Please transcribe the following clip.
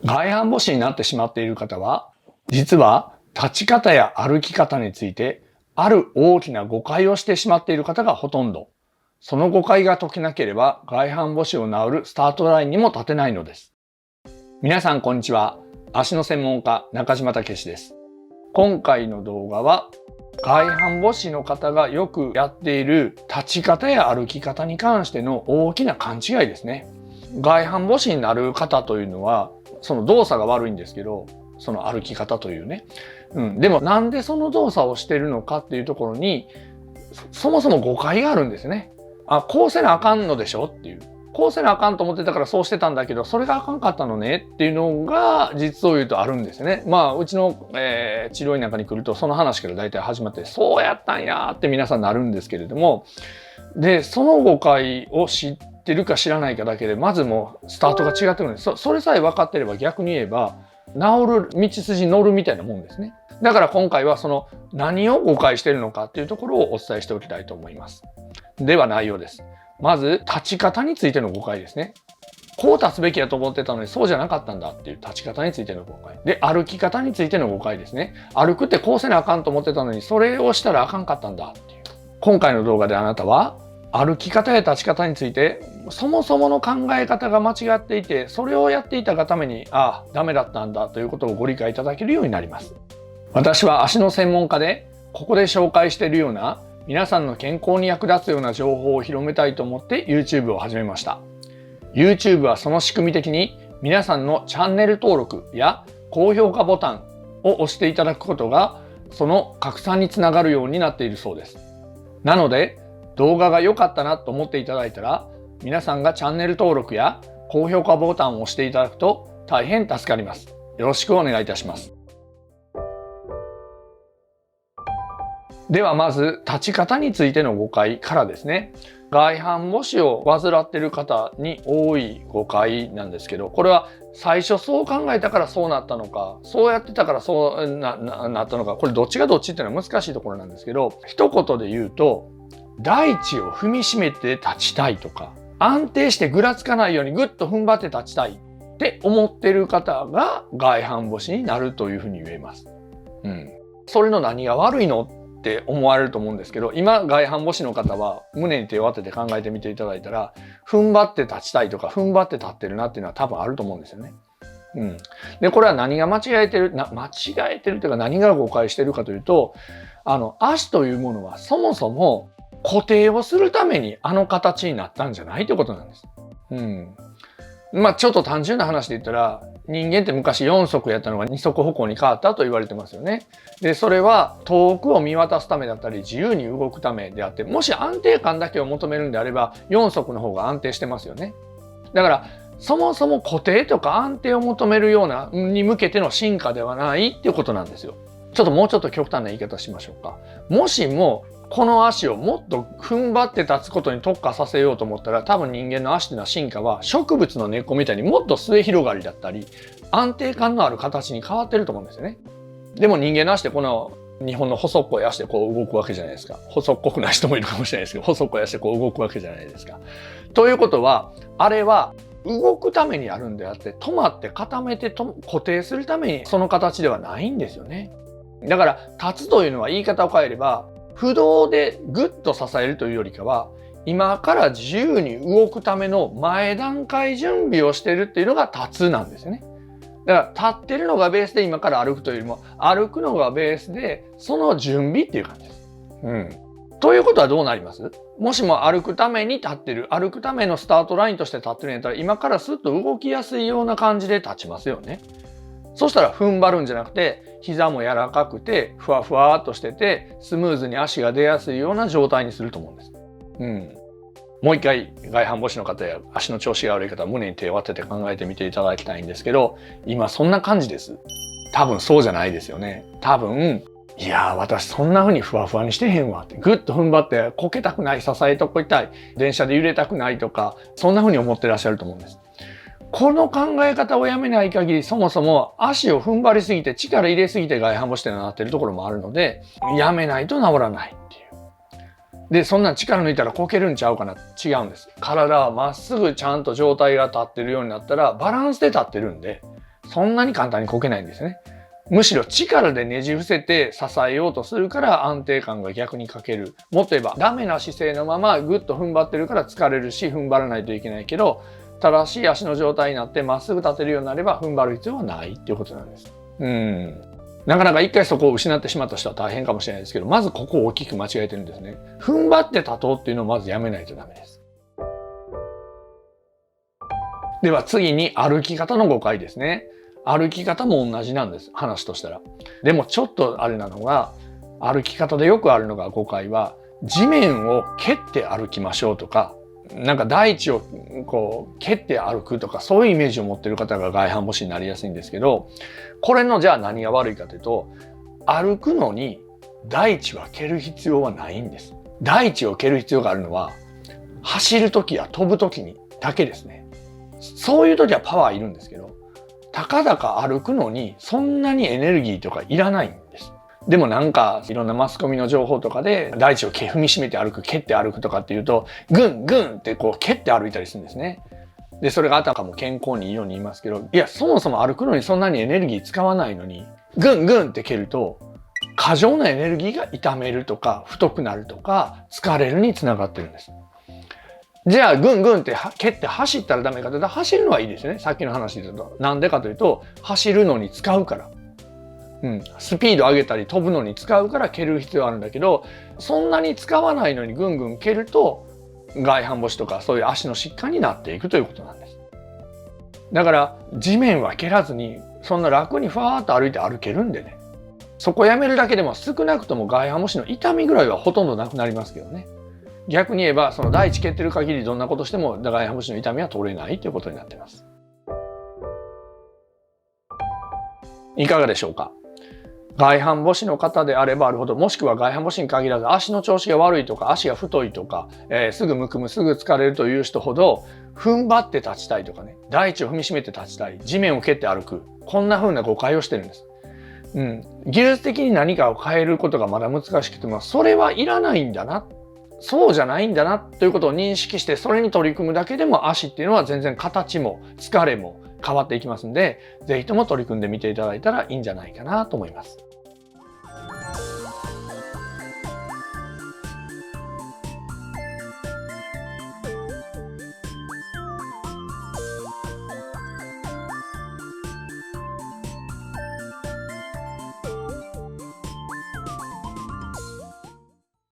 外反母趾になってしまっている方は、実は立ち方や歩き方について、ある大きな誤解をしてしまっている方がほとんど。その誤解が解けなければ、外反母趾を治るスタートラインにも立てないのです。皆さんこんにちは。足の専門家、中島武史です。今回の動画は、外反母趾の方がよくやっている立ち方や歩き方に関しての大きな勘違いですね。外反母趾になる方というのは、その動作が悪いんですけど、その歩き方というね。でもなんでその動作をしているのかっていうところに、そもそも誤解があるんですね。こうせなあかんのでしょっていう。こうせなあかんと思ってたからそうしてたんだけど、それがあかんかったのねっていうのが実を言うとあるんですね。うちの、治療院なんかに来るとその話から大体始まって、そうやったんやって皆さんなるんですけれども、で、その誤解を知ってるか知らないかだけで、まずもうスタートが違ってくるんです。それさえ分かってれば逆に言えば、治る道筋乗るみたいなもんですね。だから今回はその何を誤解しているのかっていうところをお伝えしておきたいと思います。では内容です。まず立ち方についての誤解ですね。こう立つべきだと思ってたのにそうじゃなかったんだっていう立ち方についての誤解。で、歩き方についての誤解ですね。歩くってこうせなあかんと思ってたのにそれをしたらあかんかったんだっていう。今回の動画であなたは歩き方や立ち方についてそもそもの考え方が間違っていて、それをやっていたがためにダメだったんだということをご理解いただけるようになります。私は足の専門家で、ここで紹介しているような皆さんの健康に役立つような情報を広めたいと思って YouTube を始めました。YouTube はその仕組み的に皆さんのチャンネル登録や高評価ボタンを押していただくことがその拡散につながるようになっているそうです。なので動画が良かったなと思っていただいたら、皆さんがチャンネル登録や高評価ボタンを押していただくと大変助かります。よろしくお願いいたします。ではまず立ち方についての誤解からですね。外反母趾を患っている方に多い誤解なんですけど、これは最初そう考えたからそうなったのか、そうやってたからそうなったのか、これどっちがどっちっていうのは難しいところなんですけど、一言で言うと、大地を踏みしめて立ちたいとか、安定してぐらつかないようにぐっと踏ん張って立ちたいって思ってる方が外反母趾になるというふうに言えます。それの何が悪いのって思われると思うんですけど、今外反母趾の方は胸に手を当てて考えてみていただいたら、踏ん張って立ちたいとか踏ん張って立ってるなっていうのは多分あると思うんですよね。でこれは何が間違えてるというか何が誤解してるかというと、足というものはそもそも固定をするためにあの形になったんじゃないということなんです。ちょっと単純な話で言ったら、人間って昔4足やったのが2足歩行に変わったと言われてますよね。で、それは遠くを見渡すためだったり自由に動くためであって、もし安定感だけを求めるんであれば4足の方が安定してますよね。だからそもそも固定とか安定を求めるようなに向けての進化ではないっていうことなんですよ。もうちょっと極端な言い方しましょうか。もしもこの足をもっと踏ん張って立つことに特化させようと思ったら、多分人間の足というのは進化は植物の根っこみたいにもっと末広がりだったり安定感のある形に変わってると思うんですよね。でも人間の足ってこの日本の細っこい足でこう動くわけじゃないですか。細っこくない人もいるかもしれないですけど、細っこい足でこう動くわけじゃないですか。ということは、あれは動くためにあるんであって、止まって固めて固定するためにその形ではないんですよね。だから立つというのは言い方を変えれば、不動でぐっと支えるというよりかは、今から自由に動くための前段階準備をしているっていうのが立つなんですよね。だから立ってるのがベースで今から歩くというよりも、歩くのがベースでその準備っていう感じです。ということはどうなります？もしも歩くために立ってる、歩くためのスタートラインとして立ってるんやったら、今からスッと動きやすいような感じで立ちますよね。そしたら踏ん張るんじゃなくて、膝も柔らかくてふわふわっとしててスムーズに足が出やすいような状態にすると思うんです。もう一回外反母趾の方や足の調子が悪い方は胸に手を当てて考えてみていただきたいんですけど、今そんな感じです。多分そうじゃないですよね。多分いや私そんな風にふわふわにしてへんわって、ぐっと踏ん張ってこけたくない、支えとこいたい、電車で揺れたくないとか、そんな風に思ってらっしゃると思うんです。この考え方をやめない限り、そもそも足を踏ん張りすぎて力入れすぎて外反母趾ってなってるところもあるので、やめないと治らないっていう。で、そんなん力抜いたらこけるんちゃうかな。違うんです。体はまっすぐちゃんと状態が立ってるようになったらバランスで立ってるんで、そんなに簡単にこけないんですね。むしろ力でねじ伏せて支えようとするから安定感が逆に欠ける。もっと言えばダメな姿勢のままぐっと踏ん張ってるから疲れるし踏ん張らないといけないけど、正しい足の状態になってまっすぐ立てるようになれば踏ん張る必要はないっていうことなんです。なかなか一回そこを失ってしまった人は大変かもしれないですけど、まずここを大きく間違えてるんですね。踏ん張って立とうっていうのをまずやめないとダメです。では次に歩き方の誤解ですね。歩き方も同じなんです、話としたら。でもちょっとあれなのが、歩き方でよくあるのが誤解は、地面を蹴って歩きましょうとか、なんか大地をこう蹴って歩くとか、そういうイメージを持っている方が外反母趾になりやすいんですけど、これのじゃあ何が悪いかというと、歩くのに大地は蹴る必要はないんです。大地を蹴る必要があるのは、走る時や飛ぶ時にだけですね。そういう時はパワーいるんですけど、たかだか歩くのにそんなにエネルギーとかいらないんです。でもなんかいろんなマスコミの情報とかで大地を踏みしめて歩く、蹴って歩くとかっていうと、グングンってこう蹴って歩いたりするんですね。で、それがあたかも健康にいいように言いますけど、いや、そもそも歩くのにそんなにエネルギー使わないのに、グングンって蹴ると、過剰なエネルギーが痛めるとか、太くなるとか、疲れるにつながってるんです。じゃあ、ぐんぐんって蹴って走ったらダメかというと、走るのはいいですよね。さっきの話で言うと。なんでかというと、走るのに使うから。スピード上げたり飛ぶのに使うから蹴る必要あるんだけど、そんなに使わないのにぐんぐん蹴ると、外反母趾とかそういう足の疾患になっていくということなんです。だから、地面は蹴らずに、そんな楽にふわーっと歩いて歩けるんでね。そこやめるだけでも少なくとも外反母趾の痛みぐらいはほとんどなくなりますけどね。逆に言えば、その大地蹴ってる限りどんなことしても外反母趾の痛みは取れないということになっています。いかがでしょうか。外反母趾の方であればあるほど、もしくは外反母趾に限らず足の調子が悪いとか足が太いとか、すぐむくむすぐ疲れるという人ほど踏ん張って立ちたいとかね、大地を踏みしめて立ちたい、地面を蹴って歩く、こんな風な誤解をしてるんです。技術的に何かを変えることがまだ難しくても、それはいらないんだな、そうじゃないんだなということを認識して、それに取り組むだけでも足っていうのは全然形も疲れも変わっていきますんで、ぜひとも取り組んでみていただいたらいいんじゃないかなと思います。